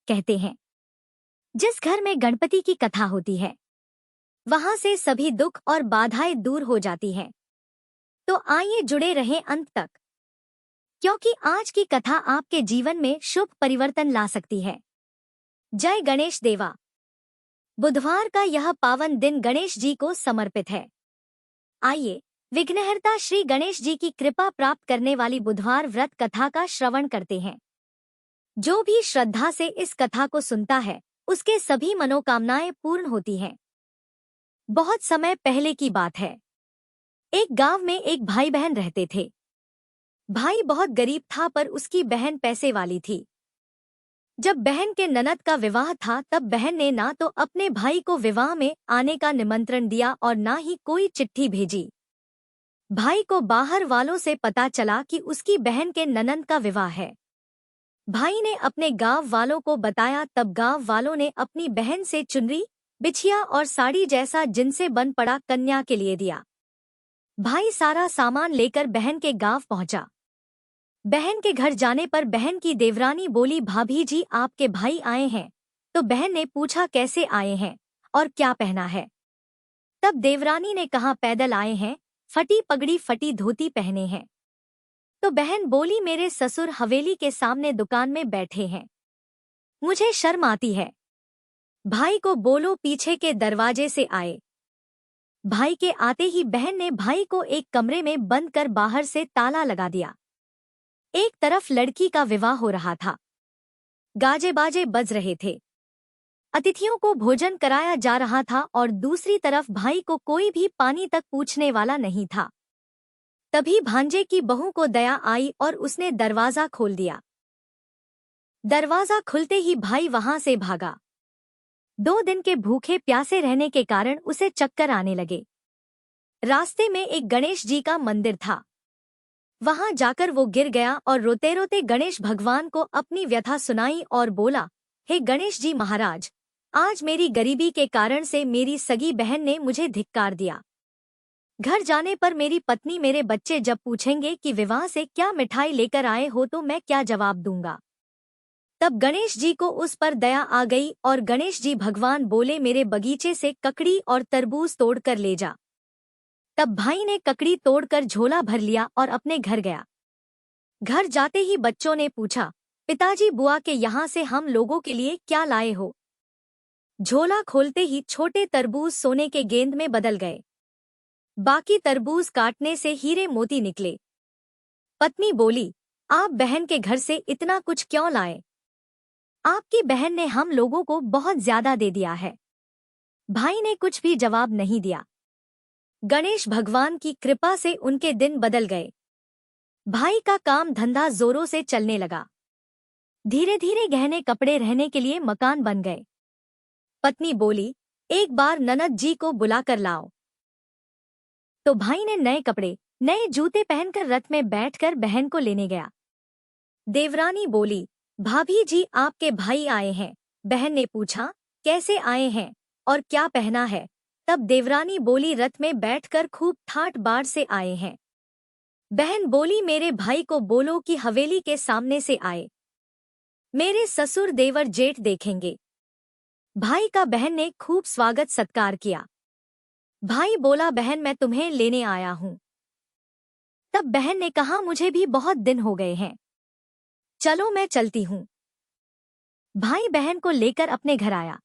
कहते हैं। जिस घर में गणपति की कथा होती है वहां से सभी दुख और बाधाएं दूर हो जाती हैं। तो आइए जुड़े रहें अंत तक, क्योंकि आज की कथा आपके जीवन में शुभ परिवर्तन ला सकती है। जय गणेश देवा। बुधवार का यह पावन दिन गणेश जी को समर्पित है। आइए विघ्नहर्ता श्री गणेश जी की कृपा प्राप्त करने वाली बुधवार व्रत कथा का श्रवण करते हैं। जो भी श्रद्धा से इस कथा को सुनता है उसके सभी मनोकामनाएं पूर्ण होती हैं। बहुत समय पहले की बात है। एक गांव में एक भाई बहन रहते थे। भाई बहुत गरीब था पर उसकी बहन पैसे वाली थी। जब बहन के ननद का विवाह था तब बहन ने ना तो अपने भाई को विवाह में आने का निमंत्रण दिया और ना ही कोई चिट्ठी भेजी। भाई को बाहर वालों से पता चला कि उसकी बहन के ननद का विवाह है। भाई ने अपने गांव वालों को बताया, तब गांव वालों ने अपनी बहन से चुनरी, बिछिया और साड़ी जैसा जिनसे बन पड़ा कन्या के लिए दिया। भाई सारा सामान लेकर बहन के गांव पहुंचा। बहन के घर जाने पर बहन की देवरानी बोली, भाभी जी आपके भाई आए हैं। तो बहन ने पूछा, कैसे आए हैं और क्या पहना है? तब देवरानी ने कहा, पैदल आए हैं, फटी पगड़ी फटी धोती पहने हैं। तो बहन बोली, मेरे ससुर हवेली के सामने दुकान में बैठे हैं, मुझे शर्म आती है। भाई को बोलो पीछे के दरवाजे से आए। भाई के आते ही बहन ने भाई को एक कमरे में बंद कर बाहर से ताला लगा दिया। एक तरफ लड़की का विवाह हो रहा था, गाजे बाजे बज रहे थे, अतिथियों को भोजन कराया जा रहा था और दूसरी तरफ भाई को कोई भी पानी तक पूछने वाला नहीं था। तभी भांजे की बहू को दया आई और उसने दरवाजा खोल दिया। दरवाजा खुलते ही भाई वहां से भागा। 2 दिन के भूखे प्यासे रहने के कारण उसे चक्कर आने लगे। रास्ते में एक गणेश जी का मंदिर था। वहां जाकर वो गिर गया और रोते रोते गणेश भगवान को अपनी व्यथा सुनाई और बोला, हे गणेश जी महाराज, आज मेरी गरीबी के कारण से मेरी सगी बहन ने मुझे धिक्कार दिया। घर जाने पर मेरी पत्नी मेरे बच्चे जब पूछेंगे कि विवाह से क्या मिठाई लेकर आए हो तो मैं क्या जवाब दूंगा? तब गणेश जी को उस पर दया आ गई और गणेश जी भगवान बोले, मेरे बगीचे से ककड़ी और तरबूज तोड़कर ले जा। तब भाई ने ककड़ी तोड़कर झोला भर लिया और अपने घर गया। घर जाते ही बच्चों ने पूछा, पिताजी बुआ के यहाँ से हम लोगों के लिए क्या लाए हो? झोला खोलते ही छोटे तरबूज सोने के गेंद में बदल गए। बाकी तरबूज काटने से हीरे मोती निकले। पत्नी बोली, आप बहन के घर से इतना कुछ क्यों लाए? आपकी बहन ने हम लोगों को बहुत ज्यादा दे दिया है। भाई ने कुछ भी जवाब नहीं दिया। गणेश भगवान की कृपा से उनके दिन बदल गए। भाई का काम धंधा जोरों से चलने लगा। धीरे धीरे गहने कपड़े रहने के लिए मकान बन गए। पत्नी बोली, एक बार ननद जी को बुलाकर लाओ। तो भाई ने नए कपड़े, नए जूते पहनकर रथ में बैठकर बहन को लेने गया। देवरानी बोली, भाभी जी आपके भाई आए हैं। बहन ने पूछा, कैसे आए हैं और क्या पहना है? तब देवरानी बोली, रथ में बैठकर खूब ठाट बाट से आए हैं। बहन बोली, मेरे भाई को बोलो कि हवेली के सामने से आए, मेरे ससुर देवर जेठ देखेंगे। भाई का बहन ने खूब स्वागत सत्कार किया। भाई बोला, बहन मैं तुम्हें लेने आया हूँ। तब बहन ने कहा, मुझे भी बहुत दिन हो गए हैं, चलो मैं चलती हूँ। भाई बहन को लेकर अपने घर आया।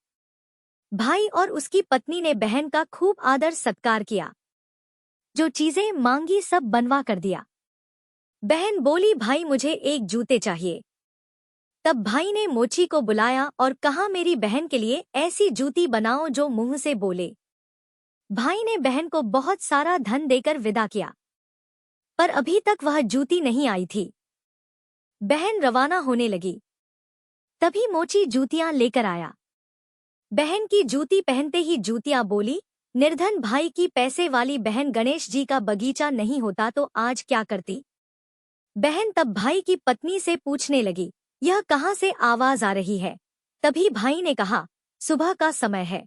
भाई और उसकी पत्नी ने बहन का खूब आदर सत्कार किया। जो चीजें मांगी सब बनवा कर दिया। बहन बोली, भाई मुझे एक जूते चाहिए। तब भाई ने मोची को बुलाया और कहा, मेरी बहन के लिए ऐसी जूती बनाओ जो मुंह से बोले। भाई ने बहन को बहुत सारा धन देकर विदा किया, पर अभी तक वह जूती नहीं आई थी। बहन रवाना होने लगी। तभी मोची जूतियां लेकर आया। बहन की जूती पहनते ही जूतियां बोली, निर्धन भाई की पैसे वाली बहन, गणेश जी का बगीचा नहीं होता तो आज क्या करती? बहन तब भाई की पत्नी से पूछने लगी, यह कहाँ से आवाज आ रही है? तभी भाई ने कहा, सुबह का समय है,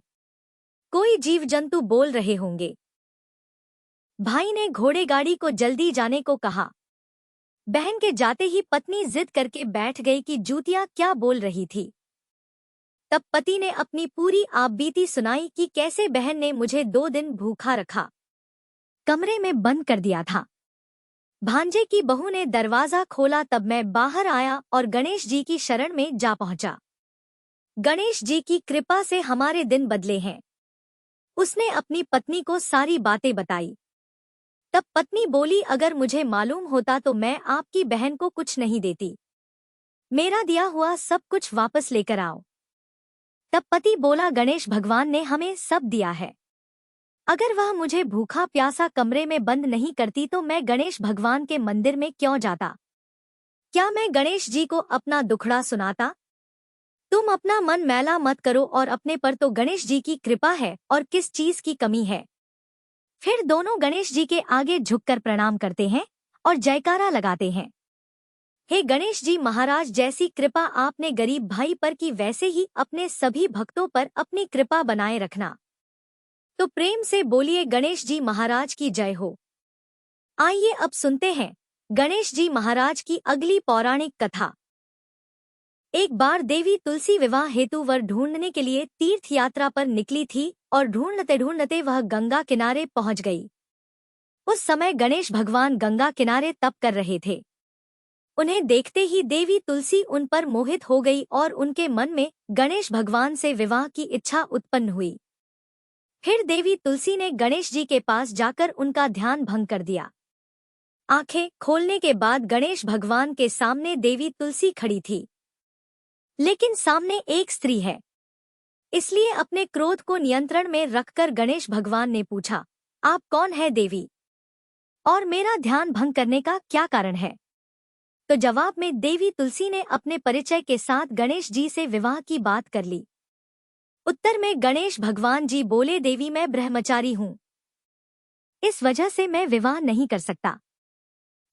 कोई जीव जंतु बोल रहे होंगे। भाई ने घोड़े गाड़ी को जल्दी जाने को कहा। बहन के जाते ही पत्नी जिद करके बैठ गई कि जूतियां क्या बोल रही थी। तब पति ने अपनी पूरी आपबीती सुनाई कि कैसे बहन ने मुझे 2 दिन भूखा रखा, कमरे में बंद कर दिया था। भांजे की बहू ने दरवाजा खोला तब मैं बाहर आया और गणेश जी की शरण में जा पहुंचा। गणेश जी की कृपा से हमारे दिन बदले हैं। उसने अपनी पत्नी को सारी बातें बताई। तब पत्नी बोली, अगर मुझे मालूम होता तो मैं आपकी बहन को कुछ नहीं देती। मेरा दिया हुआ सब कुछ वापस लेकर आओ। तब पति बोला, गणेश भगवान ने हमें सब दिया है। अगर वह मुझे भूखा प्यासा कमरे में बंद नहीं करती तो मैं गणेश भगवान के मंदिर में क्यों जाता? क्या मैं गणेश जी को अपना दुखड़ा सुनाता? तुम अपना मन मैला मत करो और अपने पर तो गणेश जी की कृपा है और किस चीज की कमी है। फिर दोनों गणेश जी के आगे झुककर प्रणाम करते हैं और जयकारा लगाते हैं। हे गणेश जी महाराज, जैसी कृपा आपने गरीब भाई पर की वैसे ही अपने सभी भक्तों पर अपनी कृपा बनाए रखना। तो प्रेम से बोलिए, गणेश जी महाराज की जय हो। आइए अब सुनते हैं गणेश जी महाराज की अगली पौराणिक कथा। एक बार देवी तुलसी विवाह हेतु वर ढूंढने के लिए तीर्थ यात्रा पर निकली थी और ढूंढते ढूंढते वह गंगा किनारे पहुंच गई। उस समय गणेश भगवान गंगा किनारे तप कर रहे थे। उन्हें देखते ही देवी तुलसी उन पर मोहित हो गई और उनके मन में गणेश भगवान से विवाह की इच्छा उत्पन्न हुई। फिर देवी तुलसी ने गणेश जी के पास जाकर उनका ध्यान भंग कर दिया। आंखें खोलने के बाद गणेश भगवान के सामने देवी तुलसी खड़ी थी, लेकिन सामने एक स्त्री है। इसलिए अपने क्रोध को नियंत्रण में रखकर गणेश भगवान ने पूछा, आप कौन है देवी, और मेरा ध्यान भंग करने का क्या कारण है? तो जवाब में देवी तुलसी ने अपने परिचय के साथ गणेश जी से विवाह की बात कर ली। उत्तर में गणेश भगवान जी बोले, देवी मैं ब्रह्मचारी हूँ, इस वजह से मैं विवाह नहीं कर सकता।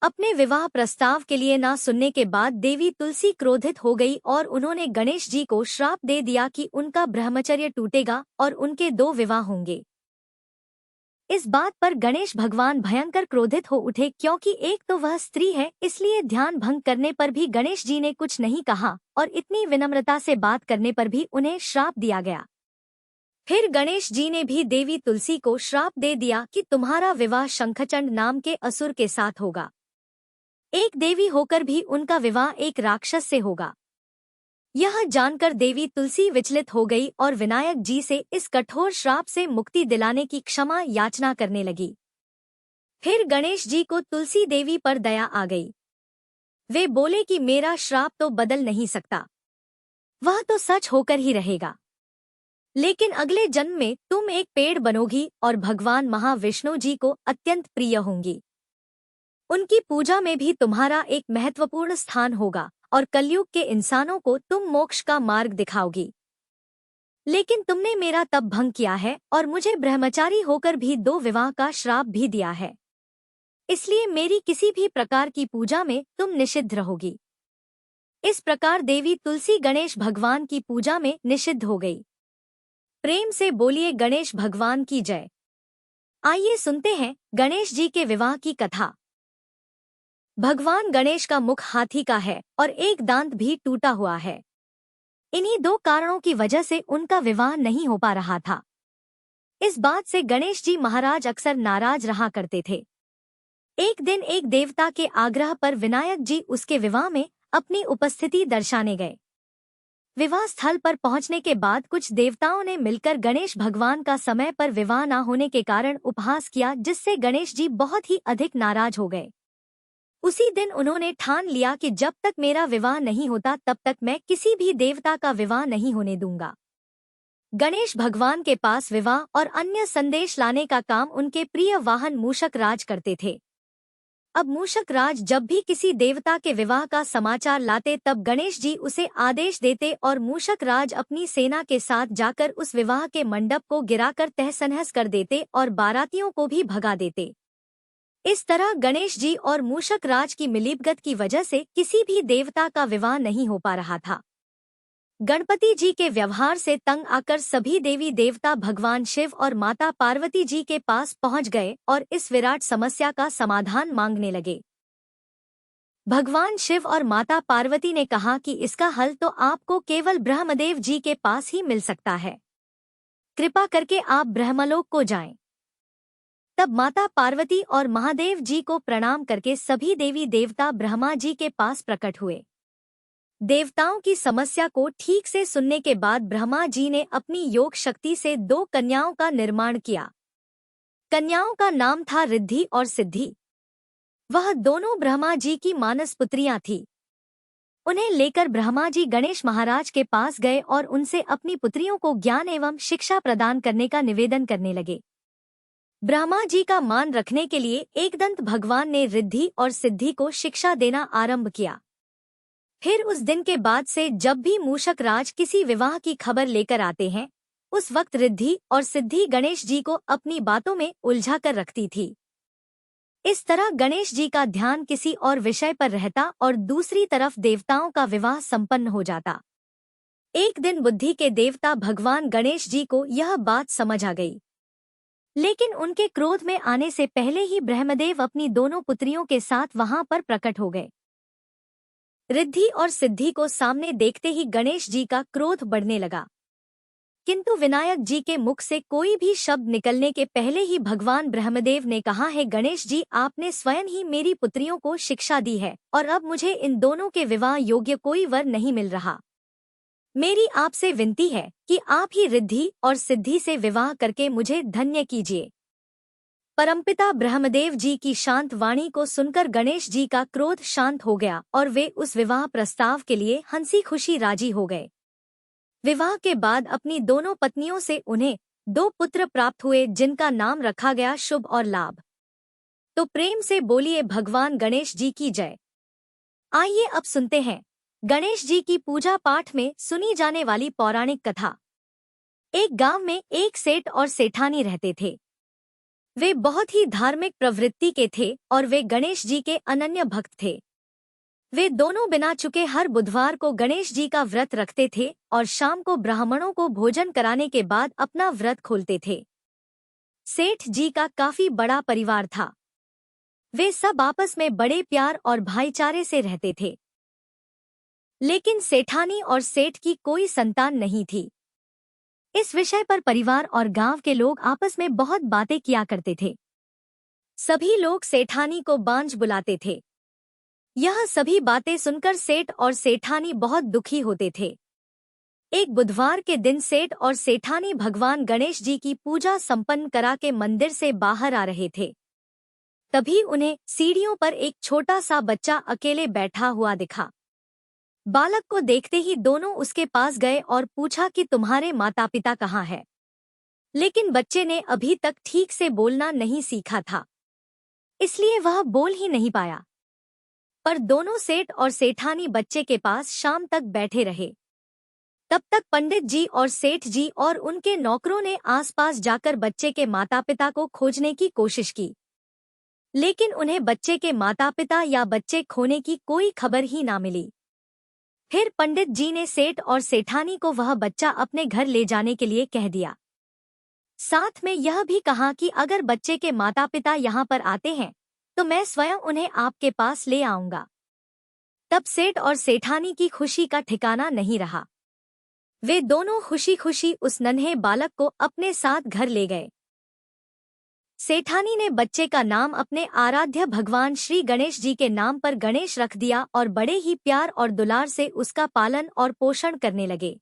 अपने विवाह प्रस्ताव के लिए ना सुनने के बाद देवी तुलसी क्रोधित हो गई और उन्होंने गणेश जी को श्राप दे दिया कि उनका ब्रह्मचर्य टूटेगा और उनके 2 विवाह होंगे। इस बात पर गणेश भगवान भयंकर क्रोधित हो उठे, क्योंकि एक तो वह स्त्री है, इसलिए ध्यान भंग करने पर भी गणेश जी ने कुछ नहीं कहा और इतनी विनम्रता से बात करने पर भी उन्हें श्राप दिया गया। फिर गणेश जी ने भी देवी तुलसी को श्राप दे दिया कि तुम्हारा विवाह शंखचंड नाम के असुर के साथ होगा। एक देवी होकर भी उनका विवाह एक राक्षस से होगा। यह जानकर देवी तुलसी विचलित हो गई और विनायक जी से इस कठोर श्राप से मुक्ति दिलाने की क्षमा याचना करने लगी। फिर गणेश जी को तुलसी देवी पर दया आ गई। वे बोले कि मेरा श्राप तो बदल नहीं सकता, वह तो सच होकर ही रहेगा। लेकिन अगले जन्म में तुम एक पेड़ बनोगी और भगवान महाविष्णु जी को अत्यंत प्रिय होंगी। उनकी पूजा में भी तुम्हारा एक महत्वपूर्ण स्थान होगा और कलयुग के इंसानों को तुम मोक्ष का मार्ग दिखाओगी। लेकिन तुमने मेरा तप भंग किया है और मुझे ब्रह्मचारी होकर भी 2 विवाह का श्राप भी दिया है, इसलिए मेरी किसी भी प्रकार की पूजा में तुम निषिद्ध रहोगी। इस प्रकार देवी तुलसी गणेश भगवान की पूजा में निषिद्ध हो गई। प्रेम से बोलिए, गणेश भगवान की जय। आइए सुनते हैं गणेश जी के विवाह की कथा। भगवान गणेश का मुख हाथी का है और एक दांत भी टूटा हुआ है। इन्हीं 2 कारणों की वजह से उनका विवाह नहीं हो पा रहा था। इस बात से गणेश जी महाराज अक्सर नाराज रहा करते थे। एक दिन एक देवता के आग्रह पर विनायक जी उसके विवाह में अपनी उपस्थिति दर्शाने गए। विवाह स्थल पर पहुंचने के बाद कुछ देवताओं ने मिलकर गणेश भगवान का समय पर विवाह न होने के कारण उपहास किया, जिससे गणेश जी बहुत ही अधिक नाराज हो गए। उसी दिन उन्होंने ठान लिया कि जब तक मेरा विवाह नहीं होता तब तक मैं किसी भी देवता का विवाह नहीं होने दूंगा। गणेश भगवान के पास विवाह और अन्य संदेश लाने का काम उनके प्रिय वाहन मूषक राज करते थे। अब मूषक राज जब भी किसी देवता के विवाह का समाचार लाते तब गणेश जी उसे आदेश देते और मूषक राज अपनी सेना के साथ जाकर उस विवाह के मंडप को गिराकर तहस-नहस कर देते और बारातियों को भी भगा देते। इस तरह गणेश जी और मूषक राज की मिलीभगत की वजह से किसी भी देवता का विवाह नहीं हो पा रहा था। गणपति जी के व्यवहार से तंग आकर सभी देवी देवता भगवान शिव और माता पार्वती जी के पास पहुंच गए और इस विराट समस्या का समाधान मांगने लगे। भगवान शिव और माता पार्वती ने कहा कि इसका हल तो आपको केवल ब्रह्मदेव जी के पास ही मिल सकता है। कृपा करके आप ब्रह्मलोक को जाएं। तब माता पार्वती और महादेव जी को प्रणाम करके सभी देवी देवता ब्रह्मा जी के पास प्रकट हुए। देवताओं की समस्या को ठीक से सुनने के बाद ब्रह्मा जी ने अपनी योग शक्ति से 2 कन्याओं का निर्माण किया। कन्याओं का नाम था रिद्धि और सिद्धि। वह दोनों ब्रह्मा जी की मानस पुत्रियां थीं। उन्हें लेकर ब्रह्मा जी गणेश महाराज के पास गए और उनसे अपनी पुत्रियों को ज्ञान एवं शिक्षा प्रदान करने का निवेदन करने लगे। ब्रह्मा जी का मान रखने के लिए एकदंत भगवान ने रिद्धि और सिद्धि को शिक्षा देना आरंभ किया। फिर उस दिन के बाद से जब भी मूषक राज किसी विवाह की खबर लेकर आते हैं, उस वक्त रिद्धि और सिद्धि गणेश जी को अपनी बातों में उलझा कर रखती थी। इस तरह गणेश जी का ध्यान किसी और विषय पर रहता और दूसरी तरफ देवताओं का विवाह संपन्न हो जाता। एक दिन बुद्धि के देवता भगवान गणेश जी को यह बात समझ आ गई, लेकिन उनके क्रोध में आने से पहले ही ब्रह्मदेव अपनी दोनों पुत्रियों के साथ वहां पर प्रकट हो गए। रिद्धि और सिद्धि को सामने देखते ही गणेश जी का क्रोध बढ़ने लगा, किंतु विनायक जी के मुख से कोई भी शब्द निकलने के पहले ही भगवान ब्रह्मदेव ने कहा है, गणेश जी आपने स्वयं ही मेरी पुत्रियों को शिक्षा दी है और अब मुझे इन दोनों के विवाह योग्य कोई वर नहीं मिल रहा। मेरी आपसे विनती है कि आप ही रिद्धि और सिद्धि से विवाह करके मुझे धन्य कीजिए। परमपिता ब्रह्मदेव जी की शांत वाणी को सुनकर गणेश जी का क्रोध शांत हो गया और वे उस विवाह प्रस्ताव के लिए हंसी खुशी राजी हो गए। विवाह के बाद अपनी दोनों पत्नियों से उन्हें 2 पुत्र प्राप्त हुए, जिनका नाम रखा गया शुभ और लाभ। तो प्रेम से बोलिए भगवान गणेश जी की जय। आइए अब सुनते हैं गणेश जी की पूजा पाठ में सुनी जाने वाली पौराणिक कथा। एक गांव में एक सेठ और सेठानी रहते थे। वे बहुत ही धार्मिक प्रवृत्ति के थे और वे गणेश जी के अनन्य भक्त थे। वे दोनों बिना चुके हर बुधवार को गणेश जी का व्रत रखते थे और शाम को ब्राह्मणों को भोजन कराने के बाद अपना व्रत खोलते थे। सेठ जी का काफी बड़ा परिवार था। वे सब आपस में बड़े प्यार और भाईचारे से रहते थे। लेकिन सेठानी और सेठ की कोई संतान नहीं थी। इस विषय पर परिवार और गांव के लोग आपस में बहुत बातें किया करते थे। सभी लोग सेठानी को बांझ बुलाते थे। यह सभी बातें सुनकर सेठ और सेठानी बहुत दुखी होते थे। एक बुधवार के दिन सेठ और सेठानी भगवान गणेश जी की पूजा संपन्न करा के मंदिर से बाहर आ रहे थे। तभी उन्हें सीढ़ियों पर एक छोटा सा बच्चा अकेले बैठा हुआ दिखा। बालक को देखते ही दोनों उसके पास गए और पूछा कि तुम्हारे माता पिता कहाँ हैं? लेकिन बच्चे ने अभी तक ठीक से बोलना नहीं सीखा था, इसलिए वह बोल ही नहीं पाया। पर दोनों सेठ और सेठानी बच्चे के पास शाम तक बैठे रहे। तब तक पंडित जी और सेठ जी और उनके नौकरों ने आसपास जाकर बच्चे के माता पिता को खोजने की कोशिश की, लेकिन उन्हें बच्चे के माता पिता या बच्चे खोने की कोई खबर ही ना मिली। फिर पंडित जी ने सेठ और सेठानी को वह बच्चा अपने घर ले जाने के लिए कह दिया। साथ में यह भी कहा कि अगर बच्चे के माता पिता यहाँ पर आते हैं तो मैं स्वयं उन्हें आपके पास ले आऊंगा। तब सेठ और सेठानी की खुशी का ठिकाना नहीं रहा। वे दोनों खुशी खुशी उस नन्हे बालक को अपने साथ घर ले गए। सेठानी ने बच्चे का नाम अपने आराध्य भगवान श्री गणेश जी के नाम पर गणेश रख दिया और बड़े ही प्यार और दुलार से उसका पालन और पोषण करने लगे।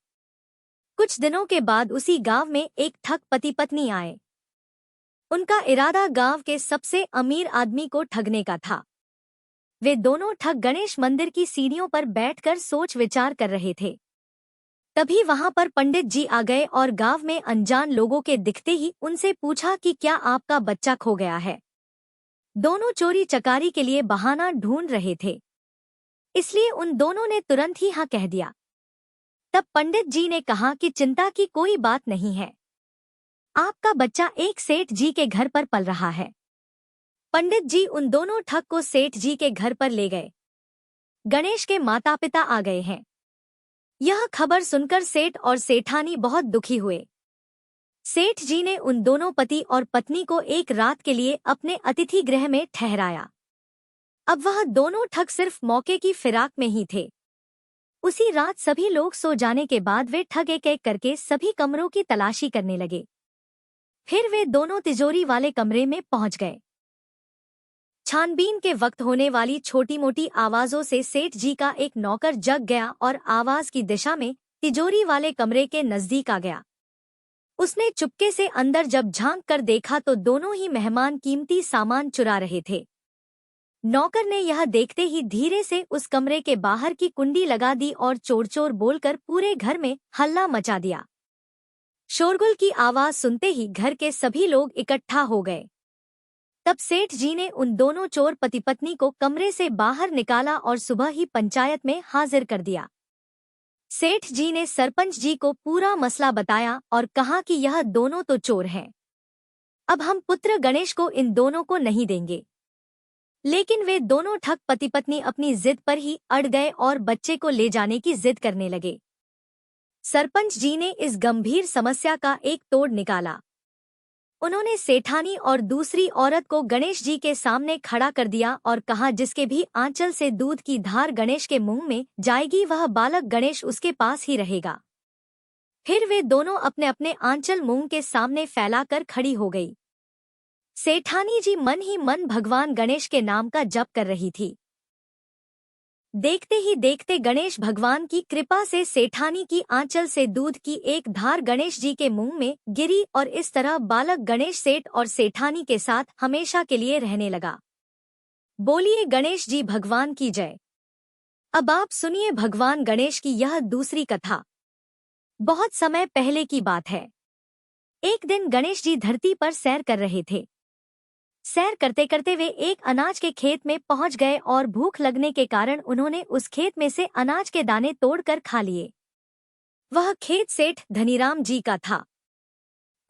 कुछ दिनों के बाद उसी गांव में एक ठग पति पत्नी आए। उनका इरादा गांव के सबसे अमीर आदमी को ठगने का था। वे दोनों ठग गणेश मंदिर की सीढ़ियों पर बैठकर सोच विचार कर रहे थे। तभी वहां पर पंडित जी आ गए और गांव में अनजान लोगों के दिखते ही उनसे पूछा कि क्या आपका बच्चा खो गया है? दोनों चोरी चकारी के लिए बहाना ढूंढ रहे थे, इसलिए उन दोनों ने तुरंत ही हाँ कह दिया। तब पंडित जी ने कहा कि चिंता की कोई बात नहीं है, आपका बच्चा एक सेठ जी के घर पर पल रहा है। पंडित जी उन दोनों ठग को सेठ जी के घर पर ले गए। गणेश के माता पिता आ गए हैं। यह खबर सुनकर सेठ और सेठानी बहुत दुखी हुए। सेठ जी ने उन दोनों पति और पत्नी को एक रात के लिए अपने अतिथि गृह में ठहराया। अब वह दोनों ठग सिर्फ मौके की फिराक में ही थे। उसी रात सभी लोग सो जाने के बाद वे ठग एक एक करके सभी कमरों की तलाशी करने लगे। फिर वे दोनों तिजोरी वाले कमरे में पहुंच गए। छानबीन के वक्त होने वाली छोटी मोटी आवाजों से सेठ जी का एक नौकर जग गया और आवाज की दिशा में तिजोरी वाले कमरे के नजदीक आ गया। उसने चुपके से अंदर जब झांक कर देखा तो दोनों ही मेहमान कीमती सामान चुरा रहे थे। नौकर ने यह देखते ही धीरे से उस कमरे के बाहर की कुंडी लगा दी और चोर चोर बोलकर पूरे घर में हल्ला मचा दिया। शोरगुल की आवाज सुनते ही घर के सभी लोग इकट्ठा हो गए। तब सेठ जी ने उन दोनों चोर पति पत्नी को कमरे से बाहर निकाला और सुबह ही पंचायत में हाजिर कर दिया। सेठ जी ने सरपंच जी को पूरा मसला बताया और कहा कि यह दोनों तो चोर हैं। अब हम पुत्र गणेश को इन दोनों को नहीं देंगे। लेकिन वे दोनों ठग पति पत्नी अपनी जिद पर ही अड़ गए और बच्चे को ले जाने की जिद करने लगे। सरपंच जी ने इस गंभीर समस्या का एक तोड़ निकाला। उन्होंने सेठानी और दूसरी औरत को गणेश जी के सामने खड़ा कर दिया और कहा, जिसके भी आंचल से दूध की धार गणेश के मुंह में जाएगी वह बालक गणेश उसके पास ही रहेगा। फिर वे दोनों अपने अपने आंचल मुंह के सामने फैलाकर खड़ी हो गई। सेठानी जी मन ही मन भगवान गणेश के नाम का जप कर रही थी। देखते ही देखते गणेश भगवान की कृपा से सेठानी की आंचल से दूध की एक धार गणेश जी के मुंह में गिरी और इस तरह बालक गणेश सेठ और सेठानी के साथ हमेशा के लिए रहने लगा। बोलिए गणेश जी भगवान की जय। अब आप सुनिए भगवान गणेश की यह दूसरी कथा। बहुत समय पहले की बात है। एक दिन गणेश जी धरती पर सैर कर रहे थे। सैर करते करते वे एक अनाज के खेत में पहुंच गए और भूख लगने के कारण उन्होंने उस खेत में से अनाज के दाने तोड़कर खा लिए। वह खेत सेठ धनीराम जी का था।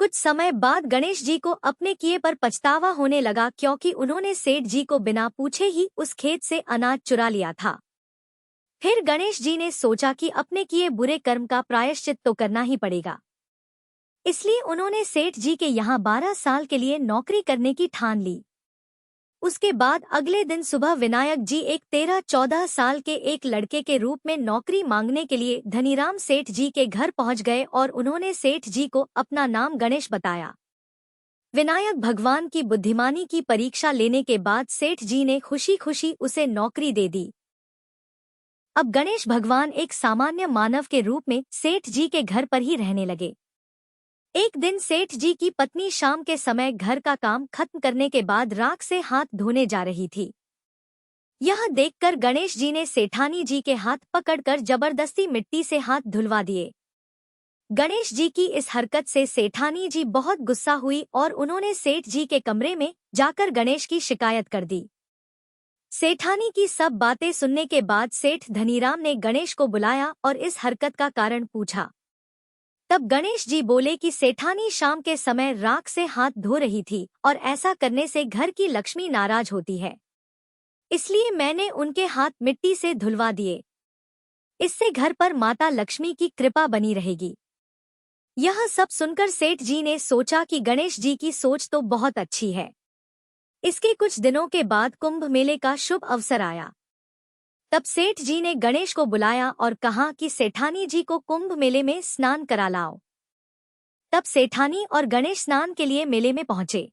कुछ समय बाद गणेश जी को अपने किए पर पछतावा होने लगा, क्योंकि उन्होंने सेठ जी को बिना पूछे ही उस खेत से अनाज चुरा लिया था। फिर गणेश जी ने सोचा कि अपने किए बुरे कर्म का प्रायश्चित तो करना ही पड़ेगा। इसलिए उन्होंने सेठ जी के यहाँ 12 साल के लिए नौकरी करने की ठान ली। उसके बाद अगले दिन सुबह विनायक जी एक 13-14 साल के एक लड़के के रूप में नौकरी मांगने के लिए धनीराम सेठ जी के घर पहुंच गए और उन्होंने सेठ जी को अपना नाम गणेश बताया। विनायक भगवान की बुद्धिमानी की परीक्षा लेने के बाद सेठ जी ने खुशी खुशी उसे नौकरी दे दी। अब गणेश भगवान एक सामान्य मानव के रूप में सेठ जी के घर पर ही रहने लगे। एक दिन सेठ जी की पत्नी शाम के समय घर का काम खत्म करने के बाद राख से हाथ धोने जा रही थी। यह देखकर गणेश जी ने सेठानी जी के हाथ पकड़कर जबरदस्ती मिट्टी से हाथ धुलवा दिए। गणेश जी की इस हरकत से सेठानी जी बहुत गुस्सा हुई और उन्होंने सेठ जी के कमरे में जाकर गणेश की शिकायत कर दी। सेठानी की सब बातें सुनने के बाद सेठ धनीराम ने गणेश को बुलाया और इस हरकत का कारण पूछा। तब गणेश जी बोले कि सेठानी शाम के समय राख से हाथ धो रही थी और ऐसा करने से घर की लक्ष्मी नाराज होती है, इसलिए मैंने उनके हाथ मिट्टी से धुलवा दिए। इससे घर पर माता लक्ष्मी की कृपा बनी रहेगी। यह सब सुनकर सेठ जी ने सोचा कि गणेश जी की सोच तो बहुत अच्छी है। इसके कुछ दिनों के बाद कुंभ मेले का शुभ अवसर आया। तब सेठ जी ने गणेश को बुलाया और कहा कि सेठानी जी को कुंभ मेले में स्नान करा लाओ। तब सेठानी और गणेश स्नान के लिए मेले में पहुंचे।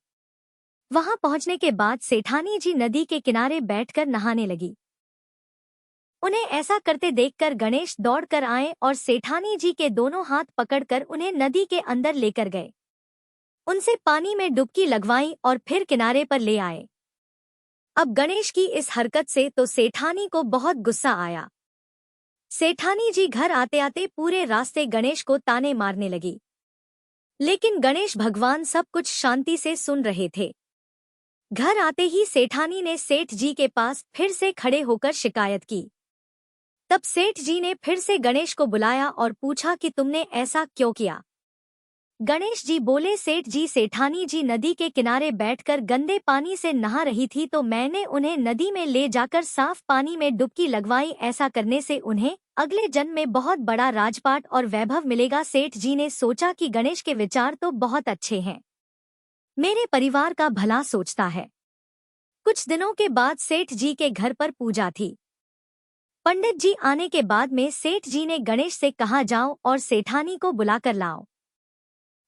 वहां पहुंचने के बाद सेठानी जी नदी के किनारे बैठकर नहाने लगी। उन्हें ऐसा करते देखकर गणेश दौड़कर आए और सेठानी जी के दोनों हाथ पकड़कर उन्हें नदी के अंदर लेकर गए। उनसे पानी में डुबकी लगवाई और फिर किनारे पर ले आए। अब गणेश की इस हरकत से तो सेठानी को बहुत गुस्सा आया। सेठानी जी घर आते आते पूरे रास्ते गणेश को ताने मारने लगी, लेकिन गणेश भगवान सब कुछ शांति से सुन रहे थे। घर आते ही सेठानी ने सेठ जी के पास फिर से खड़े होकर शिकायत की। तब सेठ जी ने फिर से गणेश को बुलाया और पूछा कि तुमने ऐसा क्यों किया। गणेश जी बोले, सेठ जी सेठानी जी नदी के किनारे बैठकर गंदे पानी से नहा रही थी तो मैंने उन्हें नदी में ले जाकर साफ पानी में डुबकी लगवाई। ऐसा करने से उन्हें अगले जन्म में बहुत बड़ा राजपाट और वैभव मिलेगा। सेठ जी ने सोचा कि गणेश के विचार तो बहुत अच्छे हैं, मेरे परिवार का भला सोचता है। कुछ दिनों के बाद सेठ जी के घर पर पूजा थी। पंडित जी आने के बाद में सेठ जी ने गणेश से कहा, जाओ और सेठानी को बुलाकर लाओ।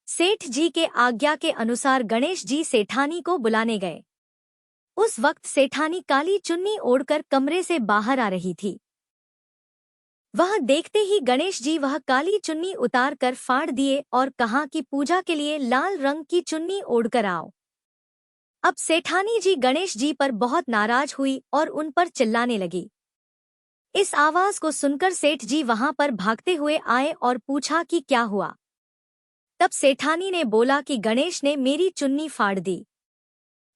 सेठ जी के आज्ञा के अनुसार गणेश जी सेठानी को बुलाने गए। उस वक्त सेठानी काली चुन्नी ओढ़कर कमरे से बाहर आ रही थी। वह देखते ही गणेश जी वह काली चुन्नी उतार कर फाड़ दिए और कहा कि पूजा के लिए लाल रंग की चुन्नी ओढ़कर आओ। अब सेठानी जी गणेश जी पर बहुत नाराज हुई और उन पर चिल्लाने लगी। इस आवाज को सुनकर सेठ जी वहां पर भागते हुए आए और पूछा कि क्या हुआ। तब सेठानी ने बोला कि गणेश ने मेरी चुन्नी फाड़ दी।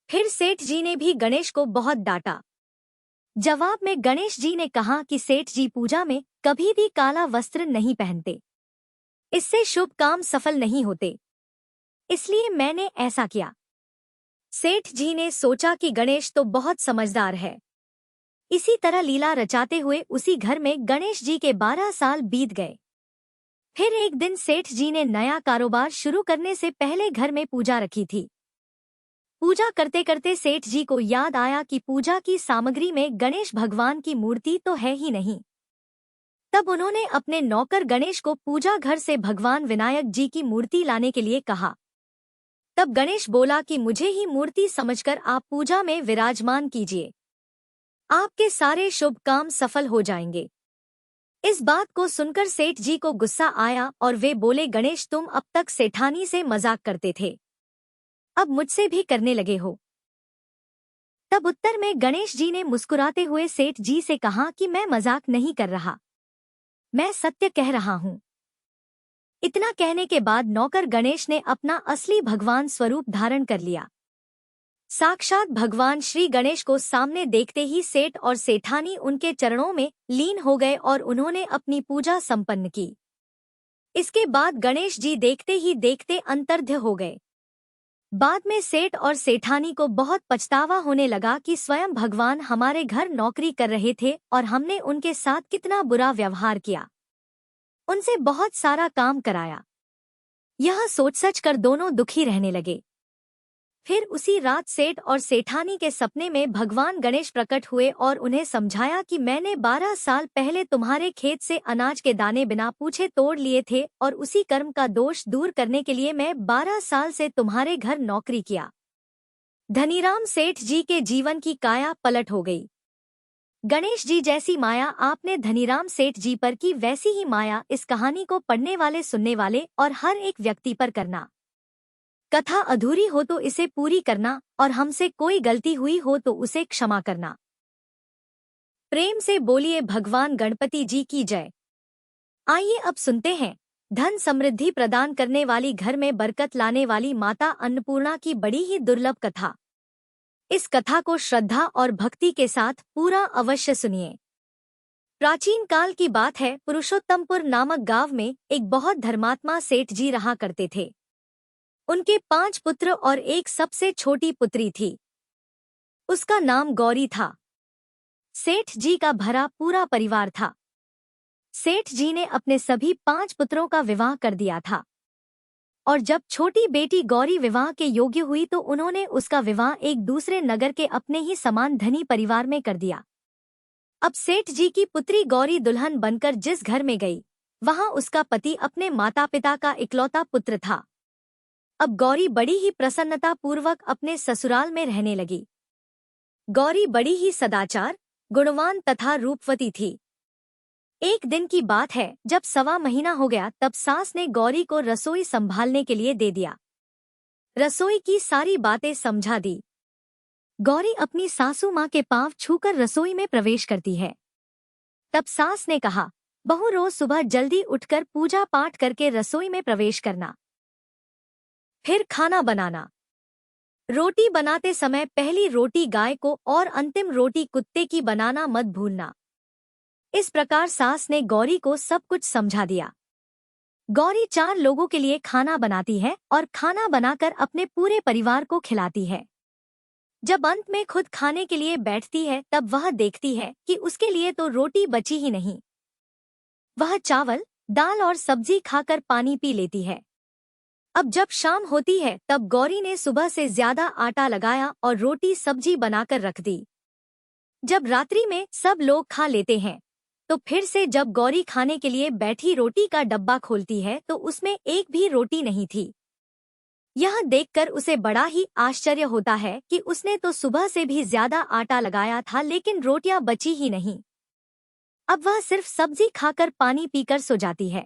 फिर सेठ जी ने भी गणेश को बहुत डांटा। जवाब में गणेश जी ने कहा कि सेठ जी पूजा में कभी भी काला वस्त्र नहीं पहनते, इससे शुभ काम सफल नहीं होते, इसलिए मैंने ऐसा किया। सेठ जी ने सोचा कि गणेश तो बहुत समझदार है। इसी तरह लीला रचाते हुए उसी घर में गणेश जी के 12 साल बीत गए। फिर एक दिन सेठ जी ने नया कारोबार शुरू करने से पहले घर में पूजा रखी थी। पूजा करते करते सेठ जी को याद आया कि पूजा की सामग्री में गणेश भगवान की मूर्ति तो है ही नहीं। तब उन्होंने अपने नौकर गणेश को पूजा घर से भगवान विनायक जी की मूर्ति लाने के लिए कहा। तब गणेश बोला कि मुझे ही मूर्ति समझकर आप पूजा में विराजमान कीजिए, आपके सारे शुभ काम सफल हो जाएंगे। इस बात को सुनकर सेठ जी को गुस्सा आया और वे बोले, गणेश तुम अब तक सेठानी से मजाक करते थे, अब मुझसे भी करने लगे हो। तब उत्तर में गणेश जी ने मुस्कुराते हुए सेठ जी से कहा कि मैं मजाक नहीं कर रहा, मैं सत्य कह रहा हूँ। इतना कहने के बाद नौकर गणेश ने अपना असली भगवान स्वरूप धारण कर लिया। साक्षात भगवान श्री गणेश को सामने देखते ही सेठ और सेठानी उनके चरणों में लीन हो गए और उन्होंने अपनी पूजा संपन्न की। इसके बाद गणेश जी देखते ही देखते अंतर्ध्य हो गए। बाद में सेठ और सेठानी को बहुत पछतावा होने लगा कि स्वयं भगवान हमारे घर नौकरी कर रहे थे और हमने उनके साथ कितना बुरा व्यवहार किया, उनसे बहुत सारा काम कराया। यह सोच सच कर दोनों दुखी रहने लगे। फिर उसी रात सेठ और सेठानी के सपने में भगवान गणेश प्रकट हुए और उन्हें समझाया कि मैंने 12 साल पहले तुम्हारे खेत से अनाज के दाने बिना पूछे तोड़ लिए थे और उसी कर्म का दोष दूर करने के लिए मैं 12 साल से तुम्हारे घर नौकरी किया। धनीराम सेठ जी के जीवन की काया पलट हो गई। गणेश जी जैसी माया आपने धनीराम सेठ जी पर की, वैसी ही माया इस कहानी को पढ़ने वाले, सुनने वाले और हर एक व्यक्ति पर करना। कथा अधूरी हो तो इसे पूरी करना और हमसे कोई गलती हुई हो तो उसे क्षमा करना। प्रेम से बोलिए भगवान गणपति जी की जय। आइए अब सुनते हैं धन समृद्धि प्रदान करने वाली, घर में बरकत लाने वाली माता अन्नपूर्णा की बड़ी ही दुर्लभ कथा। इस कथा को श्रद्धा और भक्ति के साथ पूरा अवश्य सुनिए। प्राचीन काल की बात है, पुरुषोत्तमपुर नामक गांव में एक बहुत धर्मात्मा सेठ जी रहा करते थे। उनके 5 पुत्र और एक सबसे छोटी पुत्री थी। उसका नाम गौरी था। सेठ जी का भरा पूरा परिवार था। सेठ जी ने अपने सभी 5 पुत्रों का विवाह कर दिया था और जब छोटी बेटी गौरी विवाह के योग्य हुई तो उन्होंने उसका विवाह एक दूसरे नगर के अपने ही समान धनी परिवार में कर दिया। अब सेठ जी की पुत्री गौरी दुल्हन बनकर जिस घर में गई, वहां उसका पति अपने माता पिता का इकलौता पुत्र था। अब गौरी बड़ी ही प्रसन्नता पूर्वक अपने ससुराल में रहने लगी। गौरी बड़ी ही सदाचार, गुणवान तथा रूपवती थी। एक दिन की बात है, जब 1.25 महीना हो गया तब सास ने गौरी को रसोई संभालने के लिए दे दिया। रसोई की सारी बातें समझा दी। गौरी अपनी सासू माँ के पांव छूकर रसोई में प्रवेश करती है। तब सास ने कहा, बहू रोज सुबह जल्दी उठकर पूजा पाठ करके रसोई में प्रवेश करना, फिर खाना बनाना। रोटी बनाते समय पहली रोटी गाय को और अंतिम रोटी कुत्ते की बनाना मत भूलना। इस प्रकार सास ने गौरी को सब कुछ समझा दिया। गौरी 4 लोगों के लिए खाना बनाती है और खाना बनाकर अपने पूरे परिवार को खिलाती है। जब अंत में खुद खाने के लिए बैठती है तब वह देखती है कि उसके लिए तो रोटी बची ही नहीं। वह चावल, दाल और सब्जी खाकर पानी पी लेती है। अब जब शाम होती है तब गौरी ने सुबह से ज्यादा आटा लगाया और रोटी सब्जी बनाकर रख दी। जब रात्रि में सब लोग खा लेते हैं तो फिर से जब गौरी खाने के लिए बैठी रोटी का डब्बा खोलती है तो उसमें एक भी रोटी नहीं थी। यह देखकर उसे बड़ा ही आश्चर्य होता है कि उसने तो सुबह से भी ज्यादा आटा लगाया था लेकिन रोटियां बची ही नहीं। अब वह सिर्फ सब्जी खाकर पानी पीकर सो जाती है।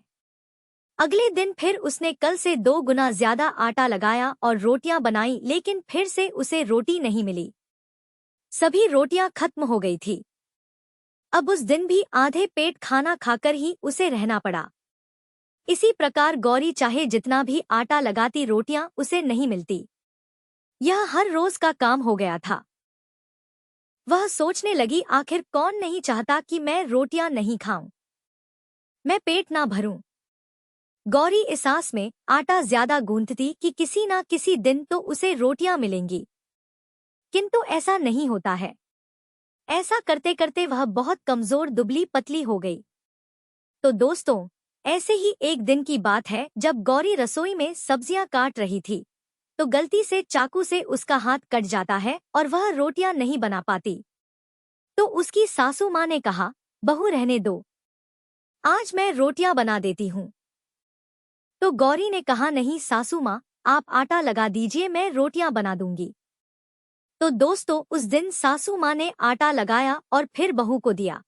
अगले दिन फिर उसने कल से 2 गुना ज्यादा आटा लगाया और रोटियां बनाई लेकिन फिर से उसे रोटी नहीं मिली। सभी रोटियां खत्म हो गई थी। अब उस दिन भी आधे पेट खाना खाकर ही उसे रहना पड़ा। इसी प्रकार गौरी चाहे जितना भी आटा लगाती रोटियां उसे नहीं मिलती। यह हर रोज का काम हो गया था। वह सोचने लगी आखिर कौन नहीं चाहता कि मैं रोटियां नहीं खाऊं, मैं पेट ना भरूं। गौरी इस आस में आटा ज्यादा गूंथती कि किसी ना किसी दिन तो उसे रोटियां मिलेंगी, किंतु ऐसा नहीं होता है। ऐसा करते करते वह बहुत कमजोर दुबली पतली हो गई। तो दोस्तों, ऐसे ही एक दिन की बात है जब गौरी रसोई में सब्जियां काट रही थी तो गलती से चाकू से उसका हाथ कट जाता है और वह रोटियां नहीं बना पाती। तो उसकी सासू माँ ने कहा, बहू रहने दो, आज मैं रोटियां बना देती हूँ। तो गौरी ने कहा, नहीं सासू माँ, आप आटा लगा दीजिए, मैं रोटियां बना दूंगी। तो दोस्तों, उस दिन सासू माँ ने आटा लगाया और फिर बहू को दिया।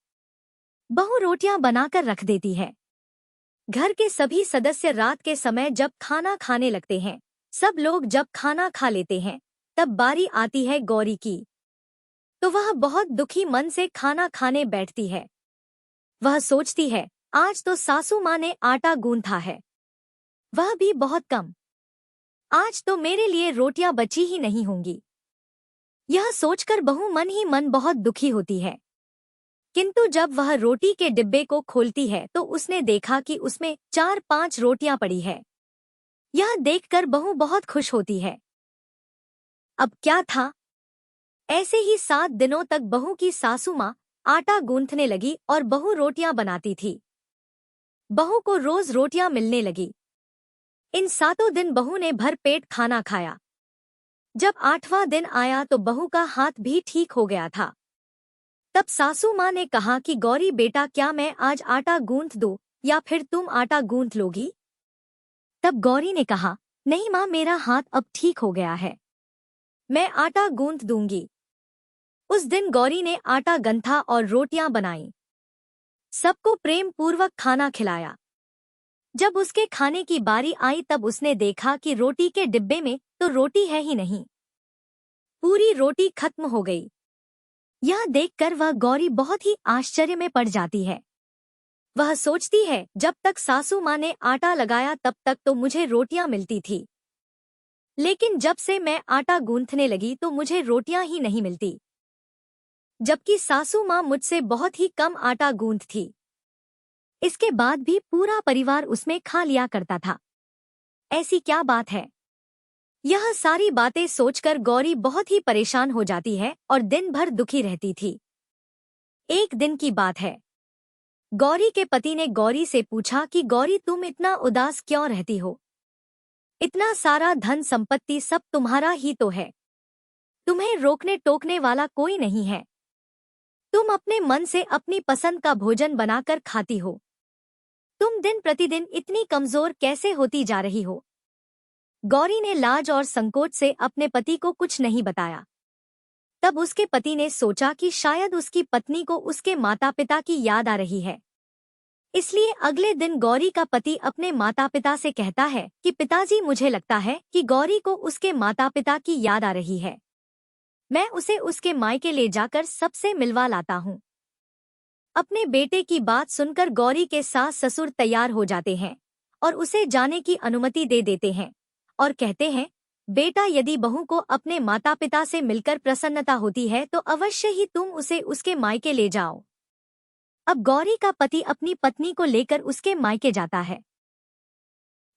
बहू रोटियां बनाकर रख देती है। घर के सभी सदस्य रात के समय जब खाना खाने लगते हैं, सब लोग जब खाना खा लेते हैं, तब बारी आती है गौरी की। तो वह बहुत दुखी मन से खाना खाने बैठती है। वह सोचती है, आज तो सासू माँ ने आटा गूंथा है, वह भी बहुत कम। आज तो मेरे लिए रोटियां बची ही नहीं होंगी। यह सोचकर बहू मन ही मन बहुत दुखी होती है। किंतु जब वह रोटी के डिब्बे को खोलती है तो उसने देखा कि उसमें 4-5 रोटियां पड़ी है। यह देखकर बहू बहुत खुश होती है। अब क्या था, ऐसे ही 7 दिनों तक बहू की सासू माँ आटा गूंथने लगी और बहू रोटियां बनाती थी। बहू को रोज रोटियां मिलने लगी। इन 7 दिन बहू ने भर पेट खाना खाया। जब 8वां दिन आया तो बहू का हाथ भी ठीक हो गया था। तब सासू माँ ने कहा कि गौरी बेटा, क्या मैं आज आटा गूंथ दूं या फिर तुम आटा गूंथ लोगी? तब गौरी ने कहा, नहीं माँ, मेरा हाथ अब ठीक हो गया है, मैं आटा गूंथ दूंगी। उस दिन गौरी ने आटा गंथा और रोटियां बनाई। सबको प्रेम पूर्वक खाना खिलाया। जब उसके खाने की बारी आई तब उसने देखा कि रोटी के डिब्बे में तो रोटी है ही नहीं, पूरी रोटी खत्म हो गई। यह देखकर वह गौरी बहुत ही आश्चर्य में पड़ जाती है। वह सोचती है, जब तक सासू माँ ने आटा लगाया तब तक तो मुझे रोटियां मिलती थी, लेकिन जब से मैं आटा गूंथने लगी तो मुझे रोटियां ही नहीं मिलती, जबकि सासू माँ मुझसे बहुत ही कम आटा गूंथती। इसके बाद भी पूरा परिवार उसमें खा लिया करता था। ऐसी क्या बात है? यह सारी बातें सोचकर गौरी बहुत ही परेशान हो जाती है और दिन भर दुखी रहती थी। एक दिन की बात है, गौरी के पति ने गौरी से पूछा कि गौरी, तुम इतना उदास क्यों रहती हो? इतना सारा धन संपत्ति सब तुम्हारा ही तो है, तुम्हें रोकने टोकने वाला कोई नहीं है, तुम अपने मन से अपनी पसंद का भोजन बनाकर खाती हो, तुम दिन प्रतिदिन इतनी कमजोर कैसे होती जा रही हो? गौरी ने लाज और संकोच से अपने पति को कुछ नहीं बताया। तब उसके पति ने सोचा कि शायद उसकी पत्नी को उसके माता पिता की याद आ रही है। इसलिए अगले दिन गौरी का पति अपने माता पिता से कहता है कि पिताजी, मुझे लगता है कि गौरी को उसके माता पिता की याद आ रही है, मैं उसे उसके मायके ले जाकर सबसे मिलवा लाता हूँ। अपने बेटे की बात सुनकर गौरी के सास ससुर तैयार हो जाते हैं और उसे जाने की अनुमति दे देते हैं और कहते हैं, बेटा, यदि बहू को अपने माता पिता से मिलकर प्रसन्नता होती है तो अवश्य ही तुम उसे उसके मायके ले जाओ। अब गौरी का पति अपनी पत्नी को लेकर उसके मायके जाता है।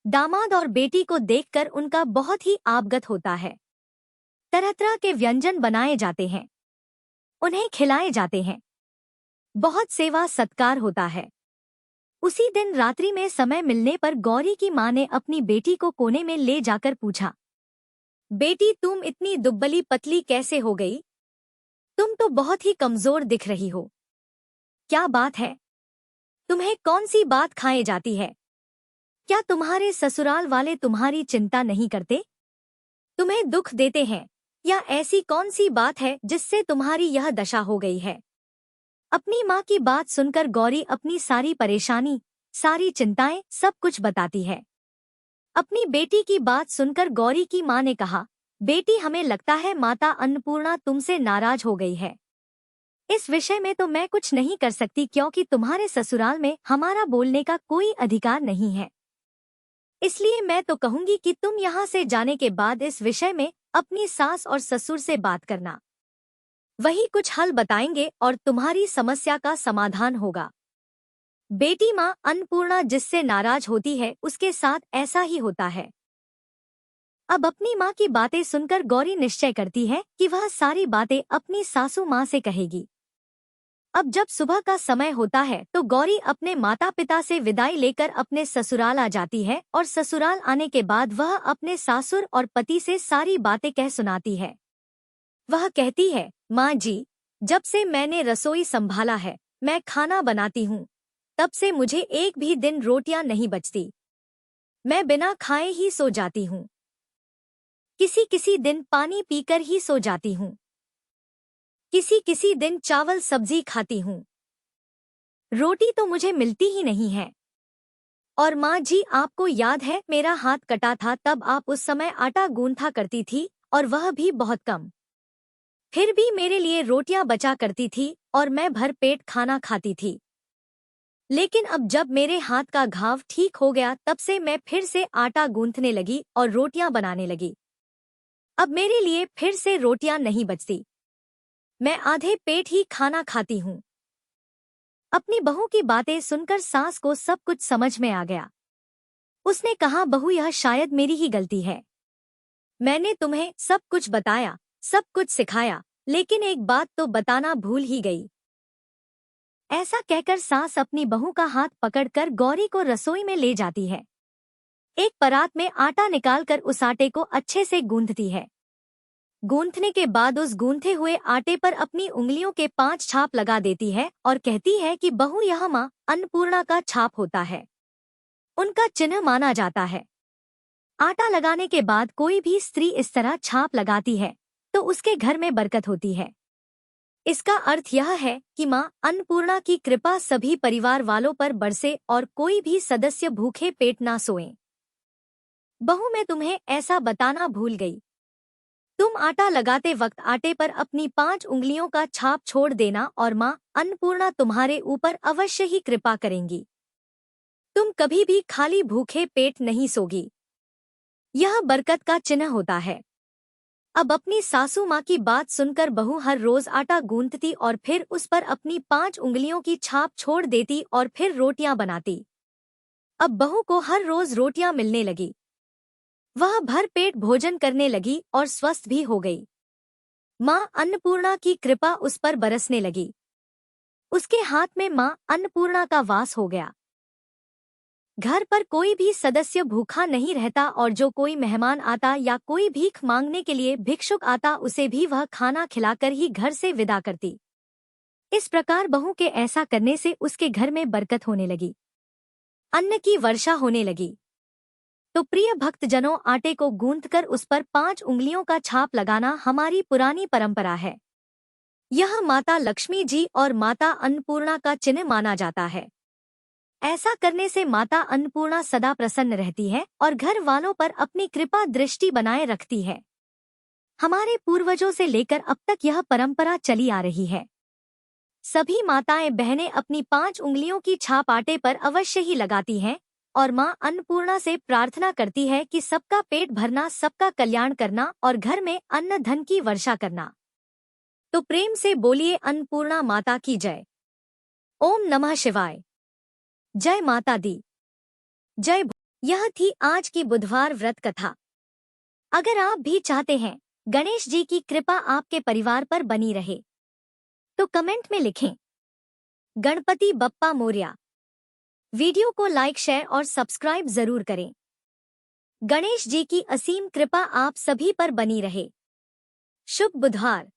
दामाद और बेटी को देखकर उनका बहुत ही आबगत होता है। तरह तरह के व्यंजन बनाए जाते हैं, उन्हें खिलाए जाते हैं, बहुत सेवा सत्कार होता है। उसी दिन रात्रि में समय मिलने पर गौरी की माँ ने अपनी बेटी को कोने में ले जाकर पूछा, बेटी तुम इतनी दुबली पतली कैसे हो गई? तुम तो बहुत ही कमजोर दिख रही हो। क्या बात है? तुम्हें कौन सी बात खाए जाती है? क्या तुम्हारे ससुराल वाले तुम्हारी चिंता नहीं करते? तुम्हें दुख देते हैं? या ऐसी कौन सी बात है जिससे तुम्हारी यह दशा हो गई है? अपनी माँ की बात सुनकर गौरी अपनी सारी परेशानी, सारी चिंताएं, सब कुछ बताती है। अपनी बेटी की बात सुनकर गौरी की माँ ने कहा, बेटी हमें लगता है माता अन्नपूर्णा तुमसे नाराज हो गई है। इस विषय में तो मैं कुछ नहीं कर सकती क्योंकि तुम्हारे ससुराल में हमारा बोलने का कोई अधिकार नहीं है। इसलिए मैं तो कहूंगी कि तुम यहाँ से जाने के बाद इस विषय में अपनी सास और ससुर से बात करना। वही कुछ हल बताएंगे और तुम्हारी समस्या का समाधान होगा। बेटी माँ अन्नपूर्णा जिससे नाराज होती है उसके साथ ऐसा ही होता है। अब अपनी माँ की बातें सुनकर गौरी निश्चय करती है कि वह सारी बातें अपनी सासू माँ से कहेगी। अब जब सुबह का समय होता है तो गौरी अपने माता पिता से विदाई लेकर अपने ससुराल आ जाती है और ससुराल आने के बाद वह अपने सासुर और पति से सारी बातें कह सुनाती है। वह कहती है, माँ जी, जब से मैंने रसोई संभाला है, मैं खाना बनाती हूँ, तब से मुझे एक भी दिन रोटियां नहीं बचती। मैं बिना खाए ही सो जाती हूँ। किसी किसी दिन पानी पीकर ही सो जाती हूँ। किसी किसी दिन चावल सब्जी खाती हूँ। रोटी तो मुझे मिलती ही नहीं है। और माँ जी, आपको याद है मेरा हाथ कटा था, तब आप उस समय आटा गूंथा करती थी और वह भी बहुत कम। फिर भी मेरे लिए रोटियां बचा करती थी और मैं भर पेट खाना खाती थी। लेकिन अब जब मेरे हाथ का घाव ठीक हो गया तब से मैं फिर से आटा गूंथने लगी और रोटियां बनाने लगी। अब मेरे लिए फिर से रोटियां नहीं बचती। मैं आधे पेट ही खाना खाती हूँ। अपनी बहू की बातें सुनकर सास को सब कुछ समझ में आ गया। उसने कहा, बहू यह शायद मेरी ही गलती है। मैंने तुम्हें सब कुछ बताया, सब कुछ सिखाया, लेकिन एक बात तो बताना भूल ही गई। ऐसा कहकर सास अपनी बहू का हाथ पकड़कर गौरी को रसोई में ले जाती है। एक परात में आटा निकालकर उस आटे को अच्छे से गूंथती है। गूंथने के बाद उस गूंथे हुए आटे पर अपनी उंगलियों के 5 छाप लगा देती है और कहती है कि बहू, यह माँ अन्नपूर्णा का छाप होता है, उनका चिन्ह माना जाता है। आटा लगाने के बाद कोई भी स्त्री इस तरह छाप लगाती है तो उसके घर में बरकत होती है। इसका अर्थ यह है कि माँ अन्नपूर्णा की कृपा सभी परिवार वालों पर बरसे और कोई भी सदस्य भूखे पेट ना सोए। बहू, मैं तुम्हें ऐसा बताना भूल गई। तुम आटा लगाते वक्त आटे पर अपनी 5 उंगलियों का छाप छोड़ देना और माँ अन्नपूर्णा तुम्हारे ऊपर अवश्य ही कृपा करेंगी। तुम कभी भी खाली भूखे पेट नहीं सोगी। यह बरकत का चिन्ह होता है। अब अपनी सासू माँ की बात सुनकर बहू हर रोज आटा गूंथती और फिर उस पर अपनी 5 उंगलियों की छाप छोड़ देती और फिर रोटियां बनाती। अब बहू को हर रोज रोटियां मिलने लगी। वह भर पेट भोजन करने लगी और स्वस्थ भी हो गई। माँ अन्नपूर्णा की कृपा उस पर बरसने लगी। उसके हाथ में माँ अन्नपूर्णा का वास हो गया। घर पर कोई भी सदस्य भूखा नहीं रहता और जो कोई मेहमान आता या कोई भीख मांगने के लिए भिक्षुक आता उसे भी वह खाना खिलाकर ही घर से विदा करती। इस प्रकार बहू के ऐसा करने से उसके घर में बरकत होने लगी, अन्न की वर्षा होने लगी। तो प्रिय भक्तजनों, आटे को गूंथकर उस पर 5 उंगलियों का छाप लगाना हमारी पुरानी परंपरा है। यह माता लक्ष्मी जी और माता अन्नपूर्णा का चिन्ह माना जाता है। ऐसा करने से माता अन्नपूर्णा सदा प्रसन्न रहती है और घर वालों पर अपनी कृपा दृष्टि बनाए रखती है। हमारे पूर्वजों से लेकर अब तक यह परंपरा चली आ रही है। सभी माताएं बहनें अपनी 5 उंगलियों की छाप आटे पर अवश्य ही लगाती हैं और माँ अन्नपूर्णा से प्रार्थना करती है कि सबका पेट भरना, सबका कल्याण करना और घर में अन्न धन की वर्षा करना। तो प्रेम से बोलिए अन्नपूर्णा माता की जय। ओम नमः शिवाय। जय माता दी। जय। यह थी आज की बुधवार व्रत कथा। अगर आप भी चाहते हैं गणेश जी की कृपा आपके परिवार पर बनी रहे तो कमेंट में लिखें, गणपति बप्पा मोरया। वीडियो को लाइक, शेयर और सब्सक्राइब जरूर करें। गणेश जी की असीम कृपा आप सभी पर बनी रहे। शुभ बुधवार।